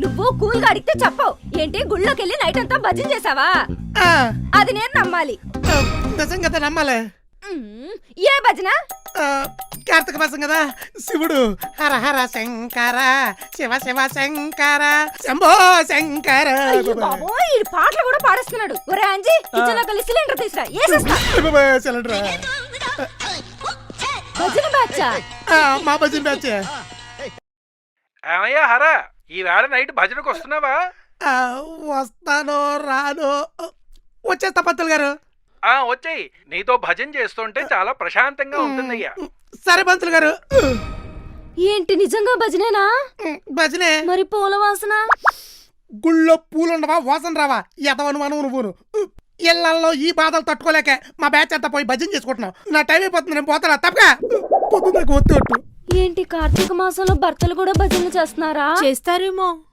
నువ్వు కూల్ గా అడిగితే చెప్పవు ఏంటి గుళ్ళోకి వెళ్ళి నైట్ అంతా భజన చేసావా? అది నేను నమ్మాలి. నిజంగా నమ్మాలి. ఏ భజన? కార్తీక మాసం కదా, శివుడు హర హర శంకర శివ శివ శంకర శంభో శంకర. బాబోయ్ ఈ పాటలు కూడా పాడేస్తున్నాడు. ఒరే అంజీ కిచెన్లోకి వెళ్ళి సిలిండర్ తీసురా ఏసేస్తా. సిలిండర్ భజన బ్యాచ్ మా భజన బ్యాచ్. ఏమయ్యా హరా, ఈ వేళ నైట్ భజనకు వస్తున్నావా? వస్తాను రాను వచ్చేస్తా పంతులు గారు. వచ్చేయి, నీతో భజన చేస్తుంటే చాలా ప్రశాంతంగా ఉంటుందయ్యా. సరే పంతులు గారు. ఏంటి నిజంగా భజనేనా? భజనే. మరి పూల వాసన? గుళ్ళో పూలుండవా వాసన రావా? ఎదవను మనవు నువ్వును. ఇళ్లలో ఈ బాధలు తట్టుకోలేక మా బ్యాచ్ అంతా పోయి భజన చేసుకుంటున్నావు. నా టైం అయిపోతుంది, నేను పోతానా తప్పగా. పొద్దున్నకు ఒత్తి ఏంటి కార్తీక మాసంలో భర్తలు కూడా భజనలు చేస్తున్నారా? చేస్తారేమో.